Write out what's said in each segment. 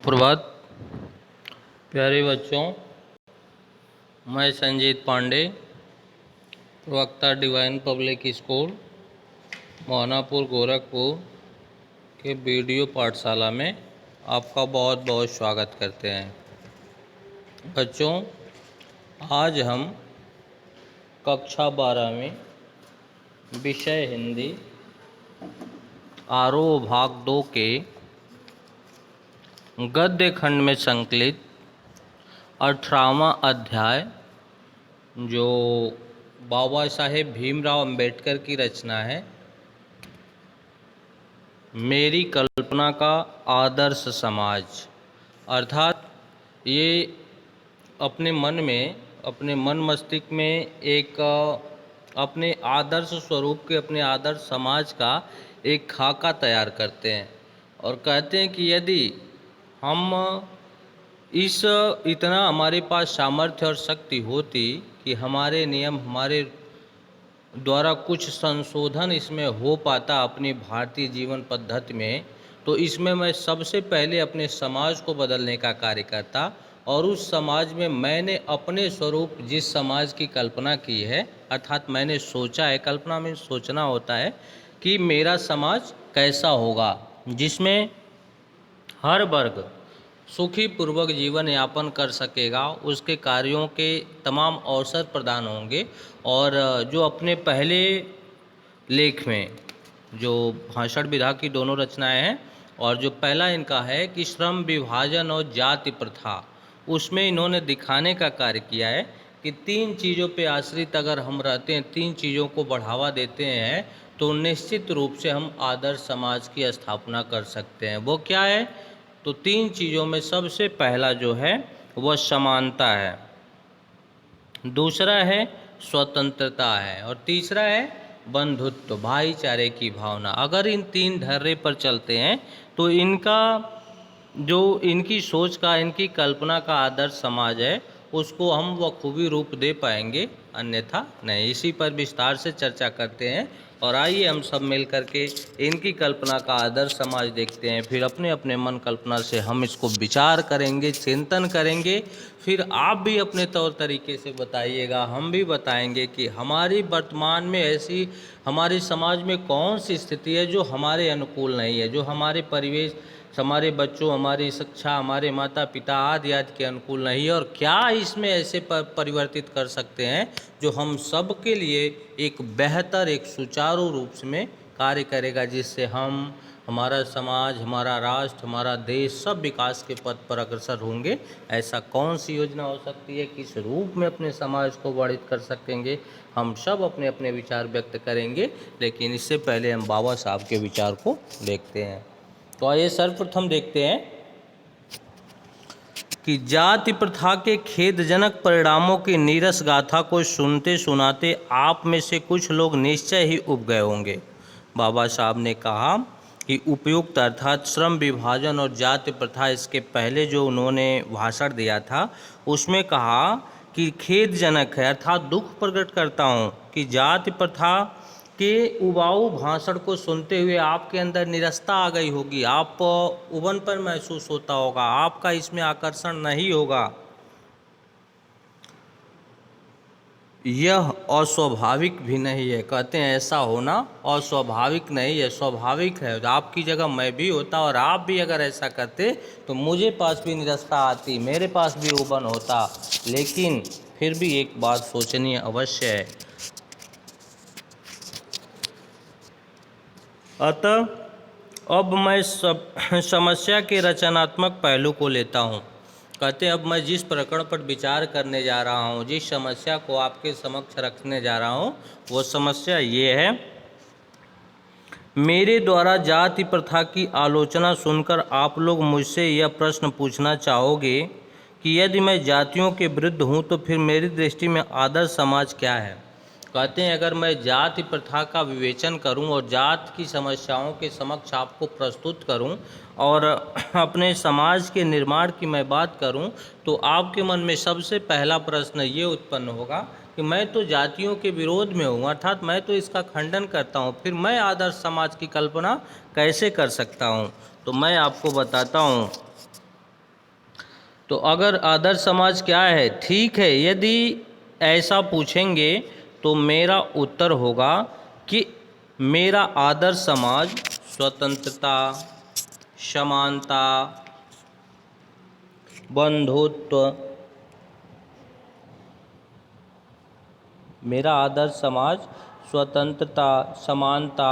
प्रभात प्यारे बच्चों, मैं संजीत पांडे, प्रवक्ता divine public school Mohanapur Gorakhpur के वीडियो पाठशाला में आपका बहुत बहुत स्वागत करते हैं। बच्चों, आज हम कक्षा 12 में विषय हिंदी आरोह भाग 2 के गद्य खंड में संकलित 18वां अध्याय, जो बाबा साहेब भीमराव अंबेडकर की रचना है, मेरी कल्पना का आदर्श समाज, अर्थात ये अपने मन मस्तिष्क में एक अपने आदर्श स्वरूप के, अपने आदर्श समाज का एक खाका तैयार करते हैं और कहते हैं कि यदि हम इतना हमारे पास सामर्थ्य और शक्ति होती कि हमारे नियम, हमारे द्वारा कुछ संशोधन इसमें हो पाता अपनी भारतीय जीवन पद्धति में, तो इसमें मैं सबसे पहले अपने समाज को बदलने का कार्य करता। और उस समाज में मैंने अपने स्वरूप जिस समाज की कल्पना की है, अर्थात मैंने सोचा है, कल्पना में सोचना होता है कि मेरा समाज कैसा होगा, जिसमें हर वर्ग सुखी पूर्वक जीवन यापन कर सकेगा, उसके कार्यों के तमाम अवसर प्रदान होंगे। और जो अपने पहले लेख में जो भाषण विधा की दोनों रचनाएं हैं, और जो पहला इनका है कि श्रम विभाजन और जाति प्रथा, उसमें इन्होंने दिखाने का कार्य किया है कि 3 चीज़ों पे आश्रित अगर हम रहते हैं, 3 चीज़ों को बढ़ावा देते हैं, तो निश्चित रूप से हम आदर्श समाज की स्थापना कर सकते हैं। वो क्या है? तो 3 चीज़ों में सबसे पहला जो है वह समानता है, दूसरा है स्वतंत्रता है, और तीसरा है बंधुत्व, भाईचारे की भावना। अगर इन 3 ढर्रे पर चलते हैं तो इनका जो इनकी सोच का, इनकी कल्पना का आदर्श समाज है, उसको हम बखूबी रूप दे पाएंगे, अन्यथा नहीं। इसी पर विस्तार से चर्चा करते हैं और आइए हम सब मिल करके इनकी कल्पना का आदर्श समाज देखते हैं। फिर अपने अपने मन कल्पना से हम इसको विचार करेंगे, चिंतन करेंगे। फिर आप भी अपने तौर तरीके से बताइएगा, हम भी बताएंगे कि हमारी वर्तमान में ऐसी हमारे समाज में कौन सी स्थिति है जो हमारे अनुकूल नहीं है, जो हमारे परिवेश, हमारे बच्चों, हमारी शिक्षा, हमारे माता पिता आदि आदि के अनुकूल नहीं है, और क्या इसमें ऐसे परिवर्तित कर सकते हैं जो हम सब के लिए एक बेहतर, एक सुचारू रूप में कार्य करेगा, जिससे हम, हमारा समाज, हमारा राष्ट्र, हमारा देश सब विकास के पथ पर अग्रसर होंगे। ऐसा कौन सी योजना हो सकती है, किस रूप में अपने समाज को वर्धित कर सकेंगे, हम सब अपने अपने विचार व्यक्त करेंगे। लेकिन इससे पहले हम बाबा साहब के विचार को देखते हैं। तो आइए सर्वप्रथम देखते हैं कि जाति प्रथा के खेदजनक परिणामों की नीरस गाथा को सुनते सुनाते आप में से कुछ लोग निश्चय ही उब गए होंगे। बाबा साहब ने कहा कि उपयुक्त, अर्थात श्रम विभाजन और जाति प्रथा, इसके पहले जो उन्होंने भाषण दिया था उसमें कहा कि खेदजनक है, अर्थात दुख प्रकट करता हूँ कि जाति प्रथा के उबाऊ भाषण को सुनते हुए आपके अंदर निरस्ता आ गई होगी, आप उबनपन महसूस होता होगा, आपका इसमें आकर्षण नहीं होगा। यह अस्वाभाविक भी नहीं है, कहते हैं ऐसा होना अस्वाभाविक नहीं है, स्वाभाविक है। आपकी जगह मैं भी होता और आप भी अगर ऐसा करते तो मुझे पास भी निरस्ता आती, मेरे पास भी उबन होता। लेकिन फिर भी एक बात सोचनीय अवश्य है। अतः अब मैं समस्या के रचनात्मक पहलू को लेता हूँ। कहते हैं अब मैं जिस प्रकरण पर विचार करने जा रहा हूँ, जिस समस्या को आपके समक्ष रखने जा रहा हूँ, वो समस्या ये है। मेरे द्वारा जाति प्रथा की आलोचना सुनकर आप लोग मुझसे यह प्रश्न पूछना चाहोगे कि यदि मैं जातियों के विरुद्ध हूँ तो फिर मेरी दृष्टि में आदर्श समाज क्या है। कहते हैं अगर मैं जाति प्रथा का विवेचन करूं और जाति की समस्याओं के समक्ष आपको प्रस्तुत करूं और अपने समाज के निर्माण की मैं बात करूं, तो आपके मन में सबसे पहला प्रश्न ये उत्पन्न होगा कि मैं तो जातियों के विरोध में हूं, अर्थात मैं तो इसका खंडन करता हूं, फिर मैं आदर्श समाज की कल्पना कैसे कर सकता हूं। तो मैं आपको बताता हूं तो अगर आदर्श समाज क्या है, ठीक है, यदि ऐसा पूछेंगे तो मेरा उत्तर होगा कि मेरा आदर्श समाज स्वतंत्रता, समानता, बंधुत्व, मेरा आदर्श समाज स्वतंत्रता, समानता,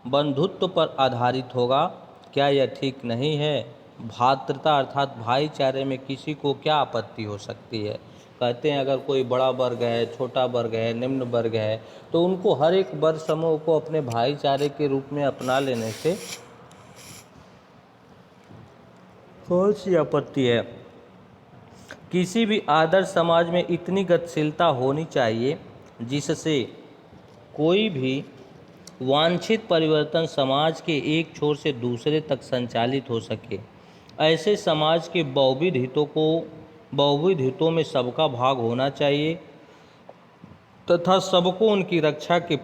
बंधुत्व पर आधारित होगा। क्या यह ठीक नहीं है? भ्रातृता अर्थात भाईचारे में किसी को क्या आपत्ति हो सकती है? कहते हैं अगर कोई बड़ा वर्ग है, छोटा वर्ग है, निम्न वर्ग है, तो उनको हर एक वर्ग समूह को अपने भाईचारे के रूप में अपना लेने से कौन सी आपत्ति है? किसी भी आदर्श समाज में इतनी गतिशीलता होनी चाहिए जिससे कोई भी वांछित परिवर्तन समाज के एक छोर से दूसरे तक संचालित हो सके। ऐसे समाज के बहुविध हितों में सबका भाग होना चाहिए तथा सबको उनकी रक्षा के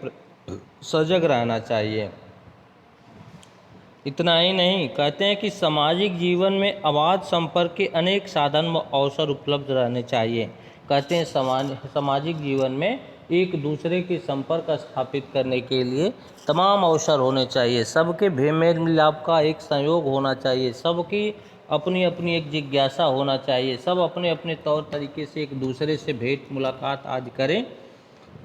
सजग रहना चाहिए। इतना ही नहीं, कहते हैं कि सामाजिक जीवन में अबाध संपर्क के अनेक साधन व अवसर उपलब्ध रहने चाहिए। कहते हैं सामाजिक जीवन में एक दूसरे के संपर्क स्थापित करने के लिए तमाम अवसर होने चाहिए, सबके मेल मिलाप का एक संयोग होना चाहिए, सबकी अपनी अपनी एक जिज्ञासा होना चाहिए, सब अपने अपने तौर तरीके से एक दूसरे से भेंट मुलाकात आदि करें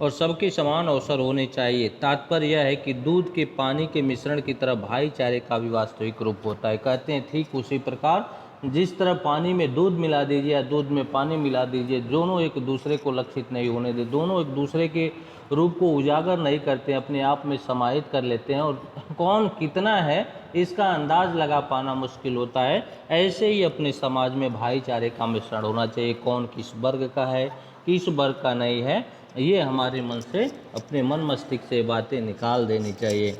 और सबके समान अवसर होने चाहिए। तात्पर्य यह है कि दूध के पानी के मिश्रण की तरह भाईचारे का भी वास्तविक रूप होता है। कहते हैं ठीक उसी प्रकार जिस तरह पानी में दूध मिला दीजिए या दूध में पानी मिला दीजिए, दोनों एक दूसरे को लक्षित नहीं होने दे, दोनों एक दूसरे के रूप को उजागर नहीं करते, अपने आप में समाहित कर लेते हैं और कौन कितना है इसका अंदाज लगा पाना मुश्किल होता है। ऐसे ही अपने समाज में भाईचारे का मिश्रण होना चाहिए, कौन किस वर्ग का है, किस वर्ग का नहीं है, ये हमारे मन से, अपने मन मस्तिष्क से बातें निकाल देनी चाहिए।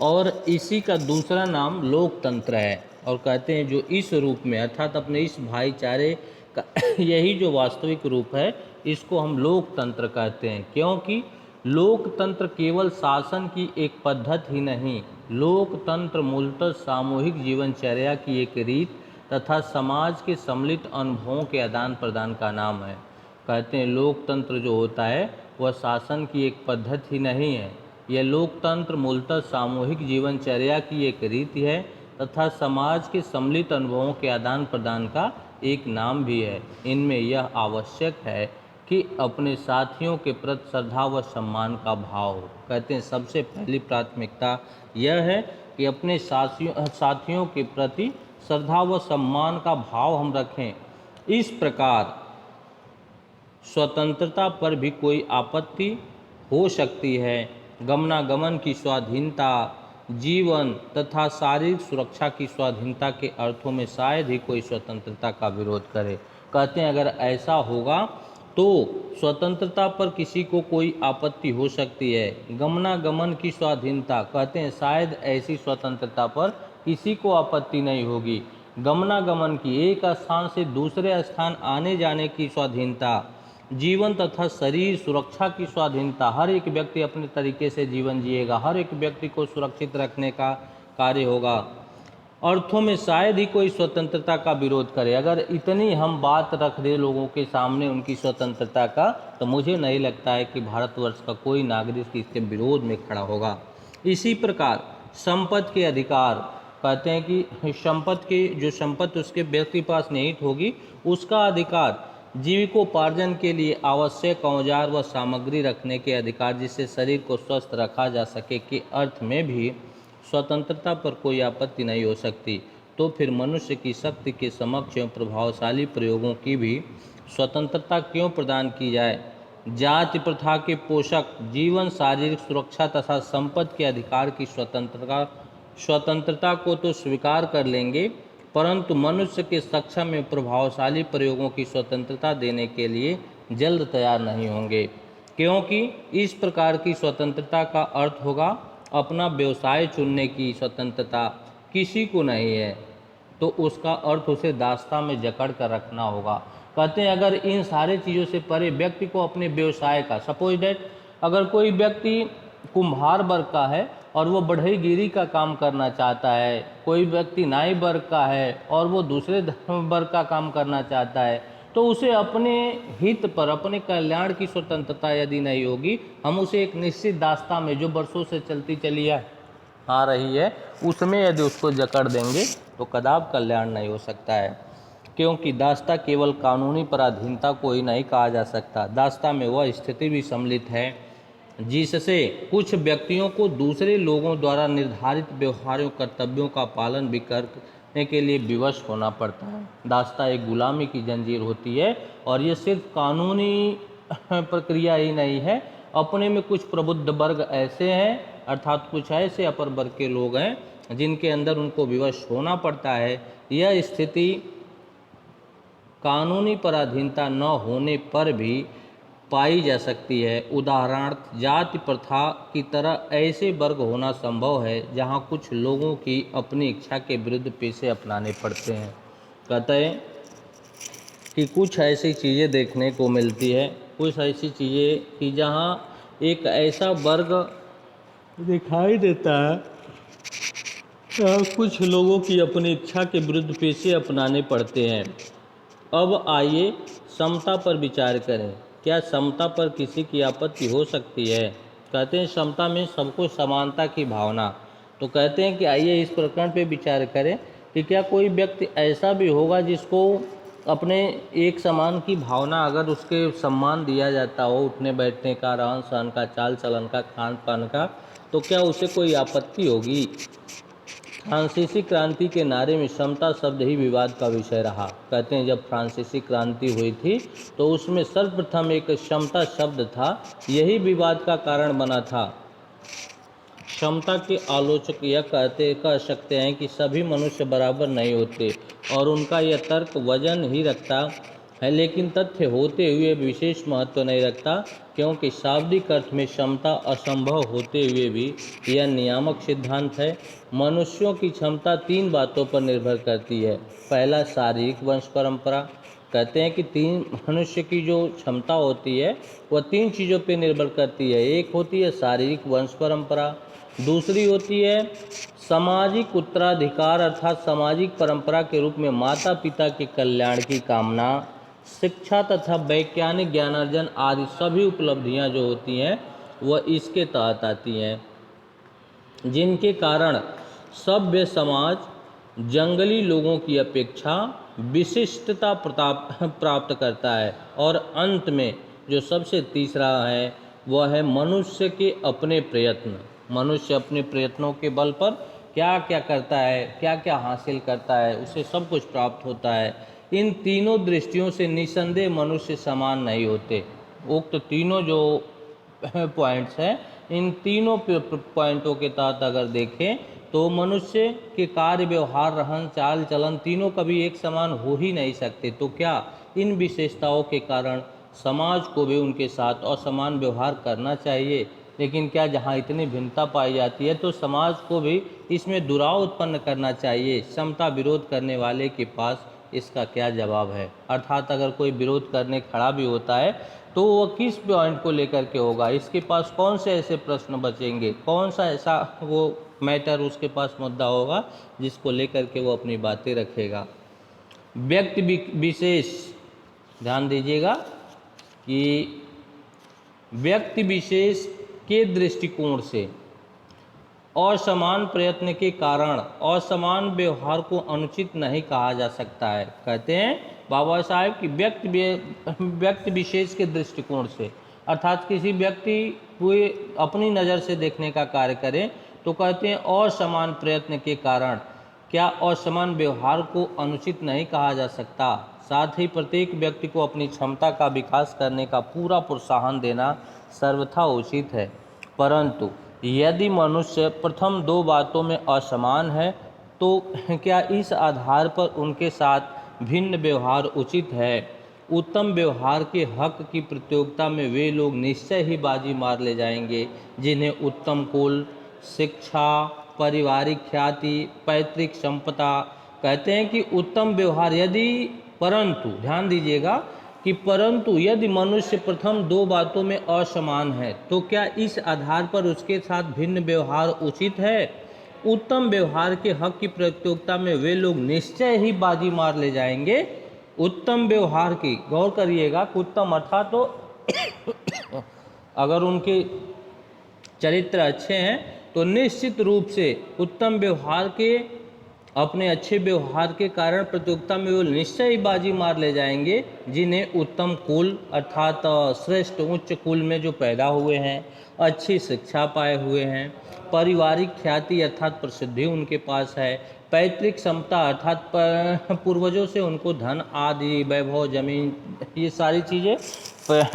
और इसी का दूसरा नाम लोकतंत्र है। और कहते हैं जो इस रूप में अर्थात अपने इस भाईचारे का यही जो वास्तविक रूप है, इसको हम लोकतंत्र कहते हैं। क्योंकि लोकतंत्र केवल शासन की एक पद्धति ही नहीं, लोकतंत्र मूलतः सामूहिक जीवनचर्या की एक रीत तथा समाज के सम्मिलित अनुभवों के आदान प्रदान का नाम है। कहते हैं लोकतंत्र जो होता है वह शासन की एक पद्धति ही नहीं है, यह लोकतंत्र मूलतः सामूहिक जीवनचर्या की एक रीति है तथा समाज के सम्मिलित अनुभवों के आदान प्रदान का एक नाम भी है। इनमें यह आवश्यक है कि अपने साथियों के प्रति श्रद्धा व सम्मान का भाव हो। कहते हैं सबसे पहली प्राथमिकता यह है कि अपने साथियों के प्रति श्रद्धा व सम्मान का भाव हम रखें। इस प्रकार स्वतंत्रता पर भी कोई आपत्ति हो सकती है, गमनागमन की स्वाधीनता, जीवन तथा शारीरिक सुरक्षा की स्वाधीनता के अर्थों में शायद ही कोई स्वतंत्रता का विरोध करे। कहते हैं अगर ऐसा होगा तो स्वतंत्रता पर किसी को कोई आपत्ति हो सकती है। गमनागमन की स्वाधीनता, कहते हैं शायद ऐसी स्वतंत्रता पर किसी को आपत्ति नहीं होगी। गमनागमन की, एक स्थान से दूसरे स्थान आने जाने की स्वाधीनता, जीवन तथा शरीर सुरक्षा की स्वाधीनता, हर एक व्यक्ति अपने तरीके से जीवन जिएगा, हर एक व्यक्ति को सुरक्षित रखने का कार्य होगा। अर्थों में शायद ही कोई स्वतंत्रता का विरोध करे। अगर इतनी हम बात रख दें लोगों के सामने उनकी स्वतंत्रता का, तो मुझे नहीं लगता है कि भारतवर्ष का कोई नागरिक इसके विरोध में खड़ा होगा। इसी प्रकार संपत्ति के अधिकार, कहते हैं कि संपत्ति उसके व्यक्ति पास निहित होगी, उसका अधिकार, जीविकोपार्जन के लिए आवश्यक औजार व सामग्री रखने के अधिकार, जिससे शरीर को स्वस्थ रखा जा सके, के अर्थ में भी स्वतंत्रता पर कोई आपत्ति नहीं हो सकती। तो फिर मनुष्य की शक्ति के समक्ष एवं प्रभावशाली प्रयोगों की भी स्वतंत्रता क्यों प्रदान की जाए? जाति प्रथा के पोषक, जीवन, शारीरिक सुरक्षा तथा संपत्ति के अधिकार की स्वतंत्रता को तो स्वीकार कर लेंगे, परंतु मनुष्य के सक्षम में प्रभावशाली प्रयोगों की स्वतंत्रता देने के लिए जल्द तैयार नहीं होंगे, क्योंकि इस प्रकार की स्वतंत्रता का अर्थ होगा अपना व्यवसाय चुनने की स्वतंत्रता। किसी को नहीं है तो उसका अर्थ उसे दास्तां में जकड़ कर रखना होगा। कहते हैं अगर इन सारे चीज़ों से परे व्यक्ति को अपने व्यवसाय का, सपोज डेट अगर कोई व्यक्ति कुम्हार वर्ग का है और वो बढ़ईगिरी का काम करना चाहता है, कोई व्यक्ति नाई वर्ग का है और वो दूसरे धर्म वर्ग का काम करना चाहता है, तो उसे अपने हित पर, अपने कल्याण की स्वतंत्रता यदि नहीं होगी, हम उसे एक निश्चित दास्ता में जो वर्षों से चलती चली आ रही है उसमें यदि उसको जकड़ देंगे तो कदाप कल्याण नहीं हो सकता है। क्योंकि दास्ता केवल कानूनी पराधीनता को ही नहीं कहा जा सकता, दास्ता में वह स्थिति भी सम्मिलित है जिससे कुछ व्यक्तियों को दूसरे लोगों द्वारा निर्धारित व्यवहारों कर्तव्यों का पालन भी करने के लिए विवश होना पड़ता है। दास्ता एक गुलामी की जंजीर होती है और ये सिर्फ कानूनी प्रक्रिया ही नहीं है, अपने में कुछ प्रबुद्ध वर्ग ऐसे हैं, अर्थात कुछ ऐसे अपर वर्ग के लोग हैं जिनके अंदर उनको विवश होना पड़ता है। यह स्थिति कानूनी पराधीनता न होने पर भी पाई जा सकती है। उदाहरणार्थ जाति प्रथा की तरह ऐसे वर्ग होना संभव है जहां कुछ लोगों की अपनी इच्छा के विरुद्ध पेशे अपनाने पड़ते हैं। कहते हैं कि कुछ ऐसी चीज़ें देखने को मिलती है, कुछ ऐसी चीज़ें कि जहां एक ऐसा वर्ग दिखाई देता है, कुछ लोगों की अपनी इच्छा के विरुद्ध पेशे अपनाने पड़ते हैं। अब आइए समता पर विचार करें। क्या समता पर किसी की आपत्ति हो सकती है? कहते हैं समता में सबको समानता की भावना। तो कहते हैं कि आइए इस प्रकरण पे विचार करें कि क्या कोई व्यक्ति ऐसा भी होगा जिसको अपने एक समान की भावना, अगर उसके सम्मान दिया जाता हो, उठने बैठने का, रहन सहन का, चाल चलन का, खान पान का, तो क्या उसे कोई आपत्ति होगी? फ्रांसीसी क्रांति के नारे में समता शब्द ही विवाद का विषय रहा। कहते हैं जब फ्रांसीसी क्रांति हुई थी तो उसमें सर्वप्रथम एक समता शब्द था, यही विवाद का कारण बना था। समता के आलोचक यह कह सकते हैं कि सभी मनुष्य बराबर नहीं होते और उनका यह तर्क वजन ही रखता है, लेकिन तथ्य होते हुए विशेष महत्व नहीं रखता, क्योंकि शाब्दिक अर्थ में समता असंभव होते हुए भी यह नियामक सिद्धांत है। मनुष्यों की क्षमता तीन बातों पर निर्भर करती है। पहला, शारीरिक वंश परंपरा। कहते हैं कि तीन मनुष्य की जो क्षमता होती है वह तीन चीज़ों पर निर्भर करती है। एक होती है शारीरिक वंश परंपरा, दूसरी होती है सामाजिक उत्तराधिकार अर्थात सामाजिक परंपरा के रूप में माता पिता के कल्याण की कामना, शिक्षा तथा वैज्ञानिक ज्ञानार्जन आदि सभी उपलब्धियां जो होती हैं वह इसके तहत आती हैं, जिनके कारण सभ्य समाज जंगली लोगों की अपेक्षा विशिष्टता प्राप्त करता है। और अंत में जो सबसे तीसरा है वह है मनुष्य के अपने प्रयत्न। मनुष्य अपने प्रयत्नों के बल पर क्या क्या करता है, क्या क्या हासिल करता है, उसे सब कुछ प्राप्त होता है। इन तीनों दृष्टियों से निसंदेह मनुष्य समान नहीं होते। उक्त तीनों जो पॉइंट्स हैं, इन तीनों पॉइंटों के तहत अगर देखें तो मनुष्य के कार्य, व्यवहार, रहन, चाल, चलन तीनों कभी एक समान हो ही नहीं सकते। तो क्या इन विशेषताओं के कारण समाज को भी उनके साथ असमान व्यवहार करना चाहिए? लेकिन क्या जहाँ इतनी भिन्नता पाई जाती है तो समाज को भी इसमें दुराव उत्पन्न करना चाहिए? समता विरोध करने वाले के पास इसका क्या जवाब है? अर्थात अगर कोई विरोध करने खड़ा भी होता है तो वह किस पॉइंट को लेकर के होगा? इसके पास कौन से ऐसे प्रश्न बचेंगे, कौन सा ऐसा वो मैटर उसके पास मुद्दा होगा जिसको लेकर के वो अपनी बातें रखेगा? व्यक्ति विशेष, ध्यान दीजिएगा कि व्यक्ति विशेष के दृष्टिकोण से असमान प्रयत्न के कारण असमान व्यवहार को अनुचित नहीं कहा जा सकता है। कहते हैं बाबा साहेब कि व्यक्ति विशेष के दृष्टिकोण से, अर्थात किसी व्यक्ति को अपनी नज़र से देखने का कार्य करें तो कहते हैं असमान प्रयत्न के कारण क्या असमान व्यवहार को अनुचित नहीं कहा जा सकता। साथ ही प्रत्येक व्यक्ति को अपनी क्षमता का विकास करने का पूरा प्रोत्साहन देना सर्वथा उचित है। परंतु यदि मनुष्य प्रथम दो बातों में असमान है तो क्या इस आधार पर उनके साथ भिन्न व्यवहार उचित है? उत्तम व्यवहार के हक की प्रतियोगिता में वे लोग निश्चय ही बाजी मार ले जाएंगे जिन्हें उत्तम कुल, शिक्षा, पारिवारिक ख्याति, पैतृक संपदा, कहते हैं कि उत्तम व्यवहार यदि, परंतु ध्यान दीजिएगा कि परंतु यदि मनुष्य प्रथम दो बातों में असमान है तो क्या इस आधार पर उसके साथ भिन्न व्यवहार उचित है? उत्तम व्यवहार के हक की प्रतियोगिता में वे लोग निश्चय ही बाजी मार ले जाएंगे। उत्तम व्यवहार की गौर करिएगा कि उत्तम अर्थात तो अगर उनके चरित्र अच्छे हैं तो निश्चित रूप से उत्तम व्यवहार के अपने अच्छे व्यवहार के कारण प्रतियोगिता में वो निश्चय ही बाजी मार ले जाएंगे, जिन्हें उत्तम कुल अर्थात श्रेष्ठ उच्च कुल में जो पैदा हुए हैं, अच्छी शिक्षा पाए हुए हैं, पारिवारिक ख्याति अर्थात प्रसिद्धि उनके पास है, पैतृक समता अर्थात पूर्वजों से उनको धन आदि वैभव जमीन ये सारी चीज़ें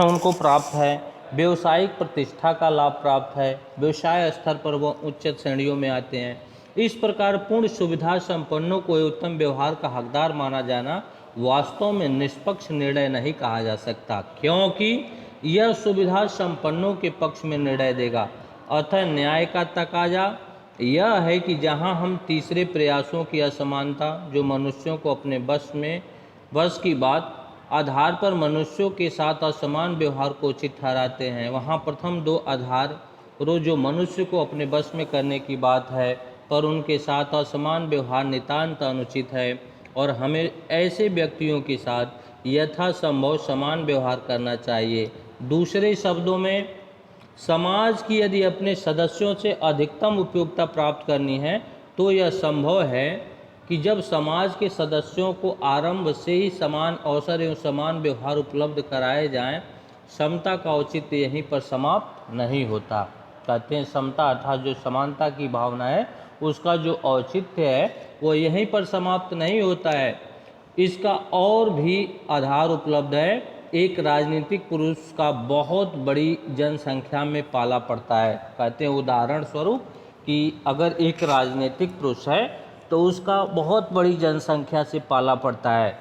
उनको प्राप्त है, व्यवसायिक प्रतिष्ठा का लाभ प्राप्त है, व्यवसाय स्तर पर वह उच्च श्रेणियों में आते हैं। इस प्रकार पूर्ण सुविधा संपन्नों को उत्तम व्यवहार का हकदार माना जाना वास्तव में निष्पक्ष निर्णय नहीं कहा जा सकता, क्योंकि यह सुविधा संपन्नों के पक्ष में निर्णय देगा। अतः न्याय का तकाजा यह है कि जहां हम तीसरे प्रयासों की असमानता जो मनुष्यों को अपने बस की बात आधार पर मनुष्यों के साथ असमान व्यवहार को उचित ठहराते हैं, वहां प्रथम दो आधार जो मनुष्य को अपने बस में करने की बात है पर उनके साथ असमान व्यवहार नितांत अनुचित है और हमें ऐसे व्यक्तियों के साथ यथासंभव समान व्यवहार करना चाहिए। दूसरे शब्दों में, समाज की यदि अपने सदस्यों से अधिकतम उपयोगिता प्राप्त करनी है तो यह संभव है कि जब समाज के सदस्यों को आरंभ से ही समान अवसर एवं समान व्यवहार उपलब्ध कराए जाएं। समता का औचित्य यहीं पर समाप्त नहीं होता। कहते हैं समता अर्थात जो समानता की भावना है उसका जो औचित्य है वो यहीं पर समाप्त नहीं होता है, इसका और भी आधार उपलब्ध है। एक राजनीतिक पुरुष का बहुत बड़ी जनसंख्या में पाला पड़ता है। कहते हैं उदाहरण स्वरूप कि अगर एक राजनीतिक पुरुष है तो उसका बहुत बड़ी जनसंख्या से पाला पड़ता है,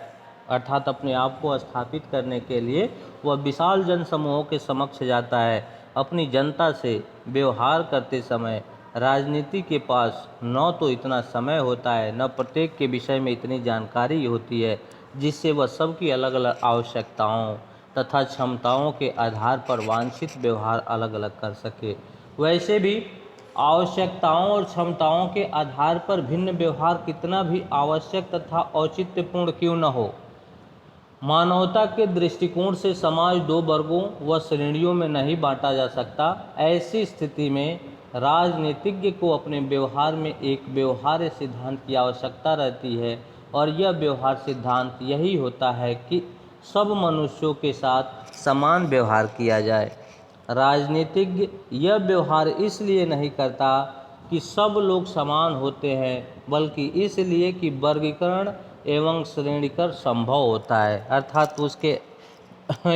अर्थात अपने आप को स्थापित करने के लिए वह विशाल जनसमूहों के समक्ष जाता है। अपनी जनता से व्यवहार करते समय राजनीति के पास न तो इतना समय होता है, न प्रत्येक के विषय में इतनी जानकारी होती है जिससे वह सबकी अलग अलग आवश्यकताओं तथा क्षमताओं के आधार पर वांछित व्यवहार अलग अलग कर सके। वैसे भी आवश्यकताओं और क्षमताओं के आधार पर भिन्न व्यवहार कितना भी आवश्यक तथा औचित्यपूर्ण क्यों न हो, मानवता के दृष्टिकोण से समाज दो वर्गों व श्रेणियों में नहीं बांटा जा सकता। ऐसी स्थिति में राजनीतिज्ञ को अपने व्यवहार में एक व्यवहार्य सिद्धांत की आवश्यकता रहती है और यह व्यवहार सिद्धांत यही होता है कि सब मनुष्यों के साथ समान व्यवहार किया जाए। राजनीतिज्ञ यह व्यवहार इसलिए नहीं करता कि सब लोग समान होते हैं, बल्कि इसलिए कि वर्गीकरण एवं श्रेणीकरण संभव होता है, अर्थात उसके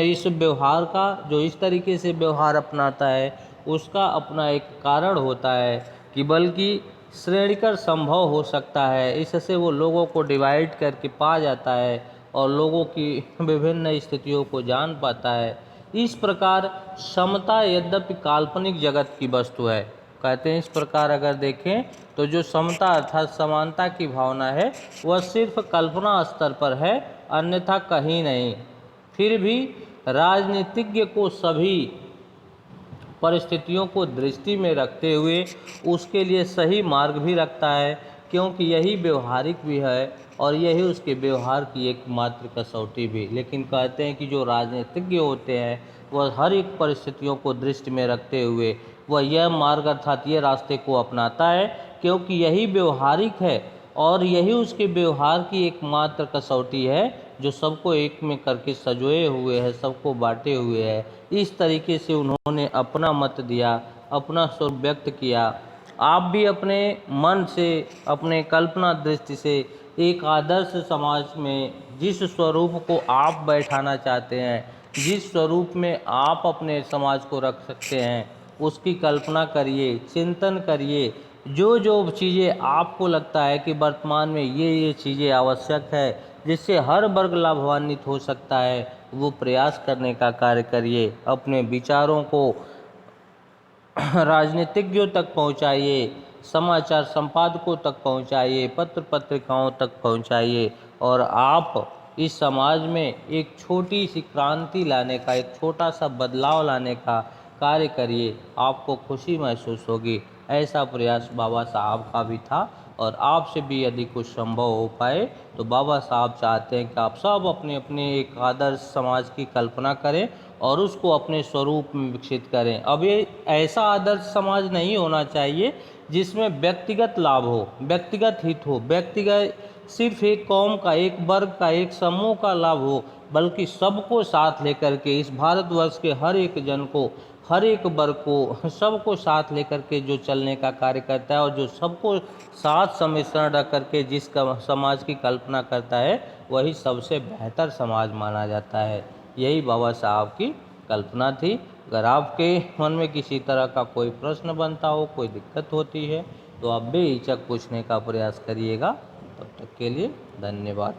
इस व्यवहार का जो इस तरीके से व्यवहार अपनाता है उसका अपना एक कारण होता है कि बल्कि श्रेणीकरण संभव हो सकता है। इससे वो लोगों को डिवाइड करके पा जाता है और लोगों की विभिन्न स्थितियों को जान पाता है। इस प्रकार समता यद्यपि काल्पनिक जगत की वस्तु है। कहते हैं इस प्रकार अगर देखें तो जो समता अर्थात समानता की भावना है वह सिर्फ कल्पना स्तर पर है, अन्यथा कहीं नहीं। फिर भी राजनीतिज्ञ को सभी परिस्थितियों को दृष्टि में रखते हुए उसके लिए सही मार्ग भी रखता है, क्योंकि यही व्यवहारिक भी है और यही उसके व्यवहार की एकमात्र कसौटी भी। लेकिन कहते हैं कि जो राजनीतिज्ञ होते हैं वह हर एक परिस्थितियों को दृष्टि में रखते हुए वह यह मार्ग अर्थात ये रास्ते को अपनाता है, क्योंकि यही व्यवहारिक है और यही उसके व्यवहार की एकमात्र कसौटी है जो सबको एक में करके सजोए हुए है, सबको बांटे हुए है। इस तरीके से उन्होंने अपना मत दिया, अपना स्वरूप व्यक्त किया। आप भी अपने मन से, अपने कल्पना दृष्टि से एक आदर्श समाज में जिस स्वरूप को आप बैठाना चाहते हैं, जिस स्वरूप में आप अपने समाज को रख सकते हैं, उसकी कल्पना करिए, चिंतन करिए। जो जो चीज़ें आपको लगता है कि वर्तमान में ये चीज़ें आवश्यक है जिससे हर वर्ग लाभान्वित हो सकता है, वो प्रयास करने का कार्य करिए। अपने विचारों को राजनीतिज्ञों तक पहुंचाइए, समाचार संपादकों तक पहुंचाइए, पत्र पत्रिकाओं तक पहुंचाइए और आप इस समाज में एक छोटी सी क्रांति लाने का, एक छोटा सा बदलाव लाने का कार्य करिए, आपको खुशी महसूस होगी। ऐसा प्रयास बाबा साहब का भी था और आपसे भी यदि कुछ संभव हो पाए तो बाबा साहब चाहते हैं कि आप सब अपने अपने एक आदर्श समाज की कल्पना करें और उसको अपने स्वरूप में विकसित करें। अब ये ऐसा आदर्श समाज नहीं होना चाहिए जिसमें व्यक्तिगत लाभ हो, व्यक्तिगत हित हो, व्यक्तिगत सिर्फ एक कौम का, एक वर्ग का, एक समूह का लाभ हो, बल्कि सबको साथ लेकर के, इस भारतवर्ष के हर एक जन को, हर एक वर्ग को, सबको साथ लेकर के जो चलने का कार्य करता है और जो सबको साथ सम्मिश्रण रख करके जिस समाज की कल्पना करता है, वही सबसे बेहतर समाज माना जाता है। यही बाबा साहब की कल्पना थी। अगर आपके मन में किसी तरह का कोई प्रश्न बनता हो, कोई दिक्कत होती है, तो आप बेहिचक पूछने का प्रयास करिएगा। तब तक के लिए धन्यवाद।